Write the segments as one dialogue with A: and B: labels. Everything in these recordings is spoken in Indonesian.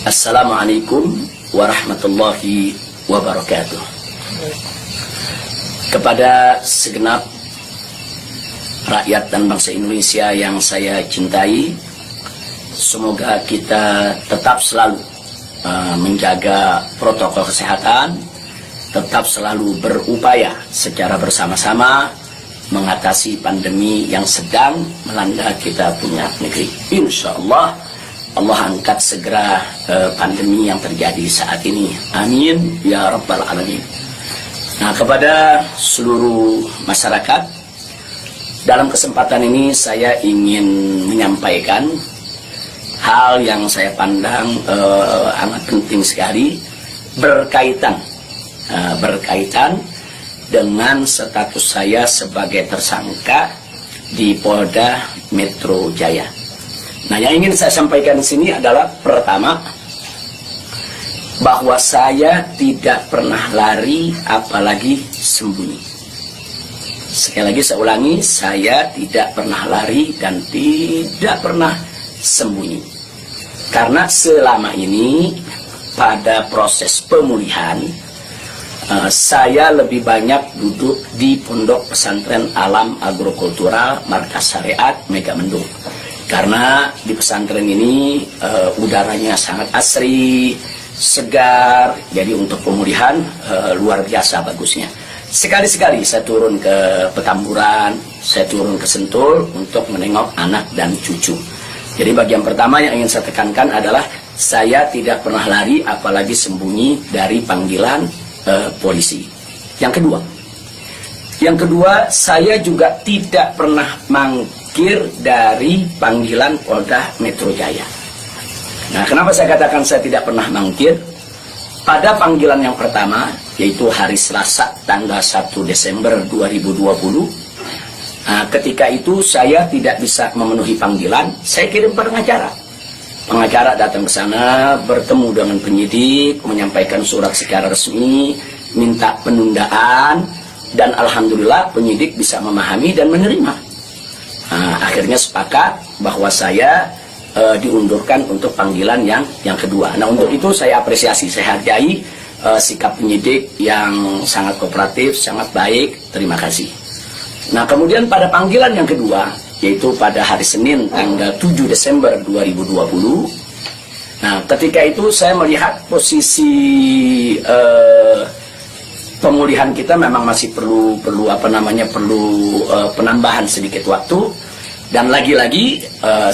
A: Assalamualaikum warahmatullahi wabarakatuh. Kepada segenap rakyat dan bangsa Indonesia yang saya cintai, semoga kita tetap selalu menjaga protokol kesehatan, tetap selalu berupaya secara bersama-sama mengatasi pandemi yang sedang melanda kita punya negeri. Insya Allah angkat segera pandemi yang terjadi saat ini. Amin ya rabbal alamin. Nah, kepada seluruh masyarakat, dalam kesempatan ini saya ingin menyampaikan hal yang saya pandang amat penting sekali berkaitan dengan status saya sebagai tersangka di Polda Metro Jaya. Nah, yang ingin saya sampaikan di sini adalah pertama, bahwa saya tidak pernah lari apalagi sembunyi. Sekali lagi saya ulangi, saya tidak pernah lari dan tidak pernah sembunyi. Karena selama ini pada proses pemulihan, saya lebih banyak duduk di Pondok Pesantren Alam Agrokultural Markas Syariat Megamendung. Karena di pesantren ini udaranya sangat asri, segar, jadi untuk pemulihan luar biasa bagusnya. Sekali-sekali saya turun ke Petamburan, saya turun ke Sentul untuk menengok anak dan cucu. Jadi bagian pertama yang ingin saya tekankan adalah saya tidak pernah lari apalagi sembunyi dari panggilan polisi. Yang kedua, saya juga tidak pernah mangkir dari panggilan Polda Metro Jaya. Nah, kenapa saya katakan saya tidak pernah mangkir? Pada panggilan yang pertama, yaitu hari Selasa tanggal 1 Desember 2020, ketika itu saya tidak bisa memenuhi panggilan, saya kirim pengacara. Pengacara datang ke sana, bertemu dengan penyidik, menyampaikan surat secara resmi, minta penundaan, dan alhamdulillah penyidik bisa memahami dan menerima. Akhirnya sepakat bahwa saya diundurkan untuk panggilan yang kedua. Nah, untuk itu saya apresiasi, saya hargai sikap penyidik yang sangat kooperatif, sangat baik. Terima kasih. Nah, kemudian pada panggilan yang kedua, yaitu pada hari Senin tanggal 7 Desember 2020. Nah, ketika itu saya melihat posisi pemulihan kita memang masih perlu penambahan sedikit waktu. Dan lagi-lagi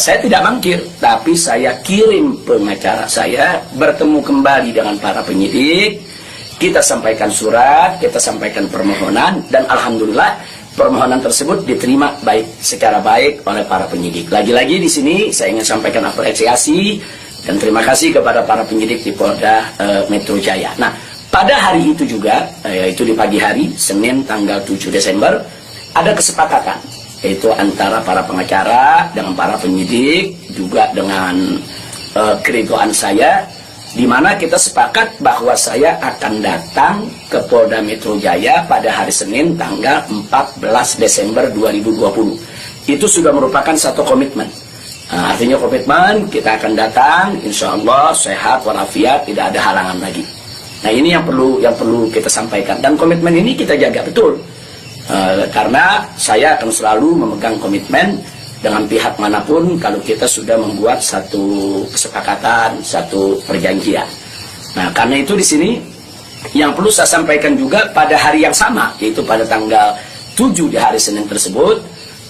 A: saya tidak mangkir, tapi saya kirim pengacara saya bertemu kembali dengan para penyidik. Kita sampaikan surat, kita sampaikan permohonan, dan alhamdulillah permohonan tersebut diterima secara baik oleh para penyidik. Lagi-lagi di sini saya ingin sampaikan apresiasi dan terima kasih kepada para penyidik di Polda Metro Jaya. Nah, pada hari itu juga, yaitu di pagi hari, Senin tanggal 7 Desember, ada kesepakatan, yaitu antara para pengacara dengan para penyidik, juga dengan keridhaan saya, di mana kita sepakat bahwa saya akan datang ke Polda Metro Jaya pada hari Senin tanggal 14 Desember 2020. Itu sudah merupakan satu komitmen. Artinya komitmen, kita akan datang, insya Allah sehat walafiat, tidak ada halangan lagi. Nah, ini yang perlu kita sampaikan, dan komitmen ini kita jaga betul. Karena saya akan selalu memegang komitmen dengan pihak manapun kalau kita sudah membuat satu kesepakatan, satu perjanjian. Nah, karena itu di sini yang perlu saya sampaikan juga pada hari yang sama, yaitu pada tanggal 7 di hari Senin tersebut,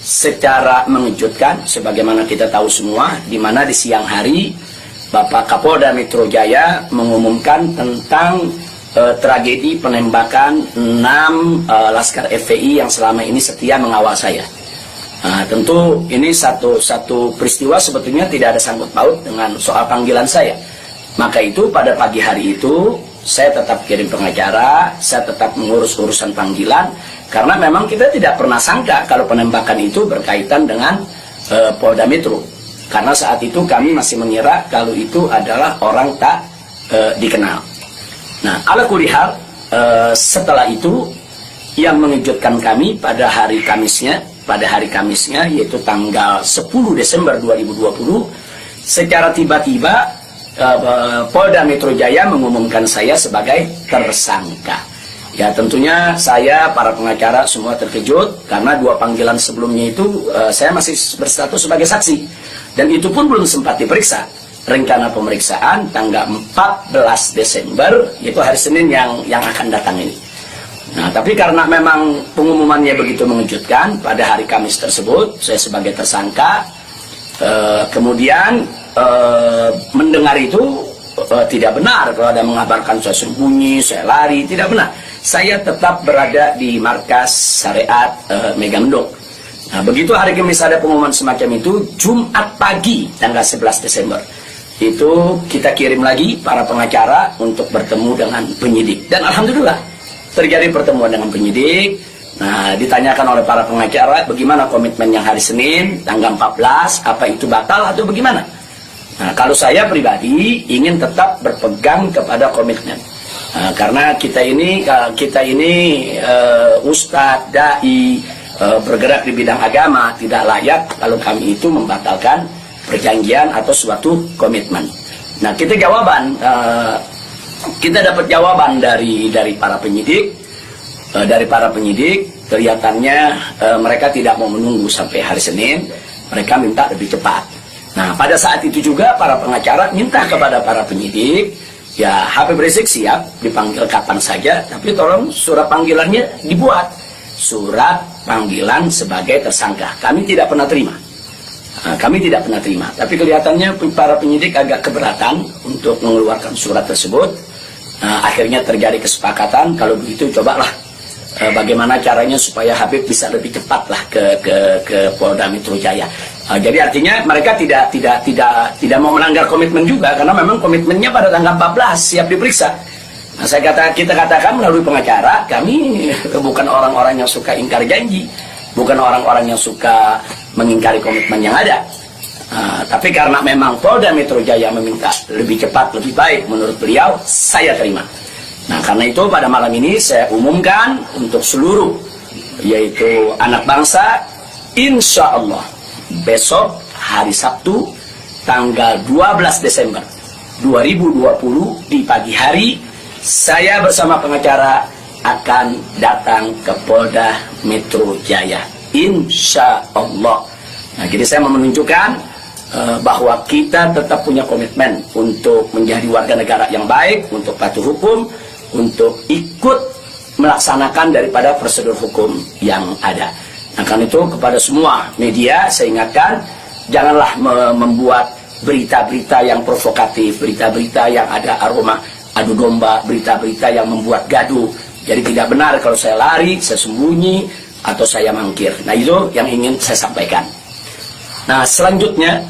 A: secara mengejutkan, sebagaimana kita tahu semua, di mana di siang hari Bapak Kapolda Metro Jaya mengumumkan tentang tragedi penembakan 6 Laskar FPI yang selama ini setia mengawal saya. Tentu ini satu peristiwa sebetulnya tidak ada sangkut paut dengan soal panggilan saya. Maka itu pada pagi hari itu saya tetap kirim pengacara, saya tetap mengurus urusan panggilan, karena memang kita tidak pernah sangka kalau penembakan itu berkaitan dengan Polda Metro. Karena saat itu kami masih mengira kalau itu adalah orang tak dikenal. Nah, ala kulihal, setelah itu yang mengejutkan kami pada hari Kamisnya, yaitu tanggal 10 Desember 2020, secara tiba-tiba Polda Metro Jaya mengumumkan saya sebagai tersangka. Ya tentunya saya, para pengacara semua terkejut karena 2 panggilan sebelumnya itu saya masih berstatus sebagai saksi. Dan itu pun belum sempat diperiksa. Rencana pemeriksaan tanggal 14 Desember, yaitu hari Senin yang akan datang ini. Nah, tapi karena memang pengumumannya begitu mengejutkan, pada hari Kamis tersebut saya sebagai tersangka, kemudian mendengar itu tidak benar kalau ada mengabarkan saya sembunyi, saya lari, tidak benar. Saya tetap berada di markas syariat Megamendung. Nah, begitu hari Kamis ada pengumuman semacam itu, Jumat pagi tanggal 11 Desember itu kita kirim lagi para pengacara untuk bertemu dengan penyidik. Dan alhamdulillah terjadi pertemuan dengan penyidik. Nah, ditanyakan oleh para pengacara bagaimana komitmen yang hari Senin tanggal 14, apa itu batal atau bagaimana. Nah, kalau saya pribadi ingin tetap berpegang kepada komitmen. Karena kita ini ustadz, dai, bergerak di bidang agama, tidak layak kalau kami itu membatalkan perjanjian atau suatu komitmen. Nah, kita dapat jawaban dari para penyidik. Dari para penyidik kelihatannya mereka tidak mau menunggu sampai hari Senin, mereka minta lebih cepat. Nah, pada saat itu juga para pengacara minta kepada para penyidik, ya Habib Rizik siap dipanggil kapan saja, tapi tolong surat panggilannya dibuat. Surat panggilan sebagai tersangka. Kami tidak pernah terima. Kami tidak pernah terima. Tapi kelihatannya para penyidik agak keberatan untuk mengeluarkan surat tersebut. Akhirnya terjadi kesepakatan, kalau begitu cobalah bagaimana caranya supaya Habib bisa lebih cepatlah ke Polda Metro Jaya. Jadi artinya mereka tidak mau melanggar komitmen juga, karena memang komitmennya pada tanggal 14 siap diperiksa. Nah, kita katakan melalui pengacara, kami bukan orang-orang yang suka ingkar janji, bukan orang-orang yang suka mengingkari komitmen yang ada. Tapi karena memang Polda Metro Jaya meminta lebih cepat, lebih baik menurut beliau, saya terima. Nah, karena itu pada malam ini saya umumkan untuk seluruh, yaitu anak bangsa, insya Allah besok hari Sabtu tanggal 12 Desember 2020 di pagi hari, saya bersama pengacara akan datang ke Polda Metro Jaya, insya Allah. Nah, jadi saya mau menunjukkan bahwa kita tetap punya komitmen untuk menjadi warga negara yang baik, untuk patuh hukum, untuk ikut melaksanakan daripada prosedur hukum yang ada. Nah, karena itu kepada semua media saya ingatkan, janganlah membuat berita-berita yang provokatif, berita-berita yang ada aroma adu domba, berita-berita yang membuat gaduh. Jadi tidak benar kalau saya lari, saya sembunyi, atau saya mangkir. Nah, itu yang ingin saya sampaikan. Nah, selanjutnya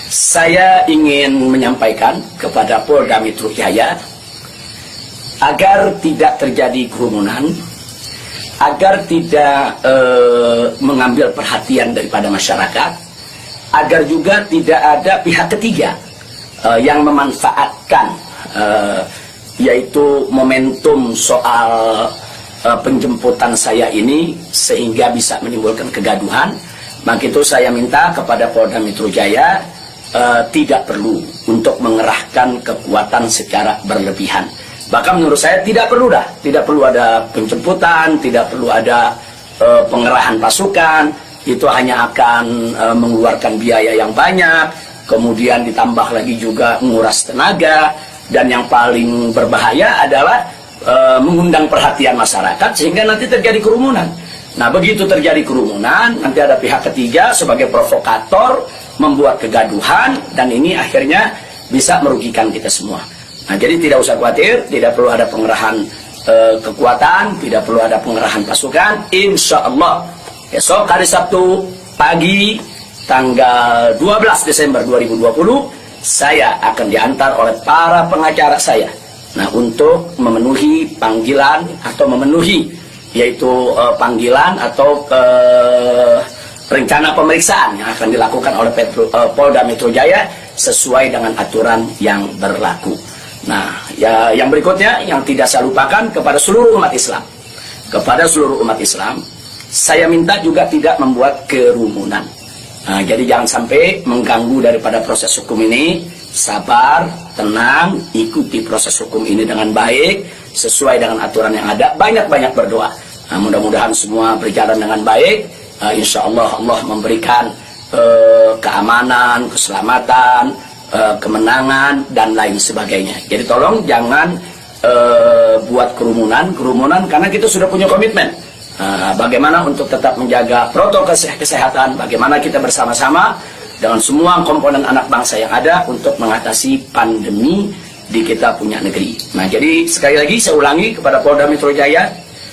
A: saya ingin menyampaikan kepada Polda Metro Jaya agar tidak terjadi kerumunan, agar tidak mengambil perhatian daripada masyarakat, agar juga tidak ada pihak ketiga yang memanfaatkan yaitu momentum soal penjemputan saya ini sehingga bisa menimbulkan kegaduhan. Maka itu saya minta kepada Polda Metro Jaya tidak perlu untuk mengerahkan kekuatan secara berlebihan. Bahkan menurut saya tidak perlu ada penjemputan, tidak perlu ada pengerahan pasukan. Itu hanya akan mengeluarkan biaya yang banyak, kemudian ditambah lagi juga menguras tenaga, dan yang paling berbahaya adalah mengundang perhatian masyarakat sehingga nanti terjadi kerumunan. Nah, begitu terjadi kerumunan, nanti ada pihak ketiga sebagai provokator membuat kegaduhan, dan ini akhirnya bisa merugikan kita semua. Nah, jadi tidak usah khawatir, tidak perlu ada pengerahan kekuatan, tidak perlu ada pengerahan pasukan. Insya Allah besok hari Sabtu pagi tanggal 12 Desember 2020 saya akan diantar oleh para pengacara saya. Nah, untuk memenuhi panggilan atau memenuhi yaitu panggilan atau rencana pemeriksaan yang akan dilakukan oleh Polda Metro Jaya sesuai dengan aturan yang berlaku. Nah, ya, yang berikutnya yang tidak saya lupakan kepada seluruh umat Islam. Kepada seluruh umat Islam, saya minta juga tidak membuat kerumunan. Nah, jadi jangan sampai mengganggu daripada proses hukum ini. sabar, tenang, ikuti proses hukum ini dengan baik, sesuai dengan aturan yang ada, banyak-banyak berdoa. Nah, mudah-mudahan semua berjalan dengan baik. Insya Allah Allah memberikan keamanan, keselamatan, kemenangan, dan lain sebagainya. Jadi tolong jangan buat kerumunan karena kita sudah punya komitmen. Bagaimana untuk tetap menjaga protokol kesehatan, bagaimana kita bersama-sama dengan semua komponen anak bangsa yang ada untuk mengatasi pandemi di kita punya negeri. Nah, jadi sekali lagi saya ulangi kepada Polda Metro Jaya,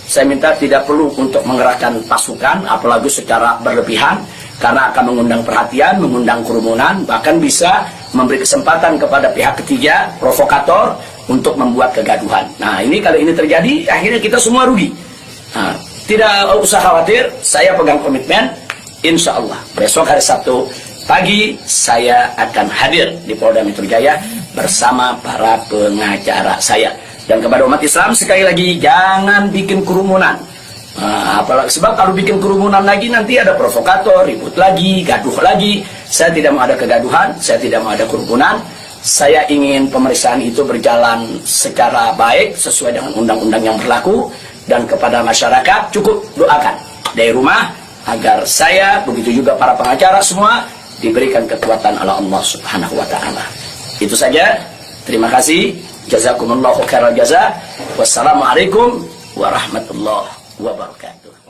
A: saya minta tidak perlu untuk mengerahkan pasukan, apalagi secara berlebihan, karena akan mengundang perhatian, mengundang kerumunan, bahkan bisa memberi kesempatan kepada pihak ketiga, provokator, untuk membuat kegaduhan. Nah, ini kalau ini terjadi, akhirnya kita semua rugi. Nah, tidak usah khawatir, saya pegang komitmen, insya Allah besok hari Sabtu pagi saya akan hadir di Polda Metro Jaya bersama para pengacara saya. Dan kepada umat Islam sekali lagi, jangan bikin kerumunan. Apalagi sebab kalau bikin kerumunan lagi nanti ada provokator, ribut lagi, gaduh lagi. Saya tidak mau ada kegaduhan, saya tidak mau ada kerumunan. Saya ingin pemeriksaan itu berjalan secara baik sesuai dengan undang-undang yang berlaku. Dan kepada masyarakat cukup doakan dari rumah agar saya, begitu juga para pengacara semua, diberikan kekuatan oleh Allah Subhanahu wa Ta'ala. Itu saja. Terima kasih. Jazakumullahu khairal jaza. Wassalamualaikum warahmatullahi wabarakatuh.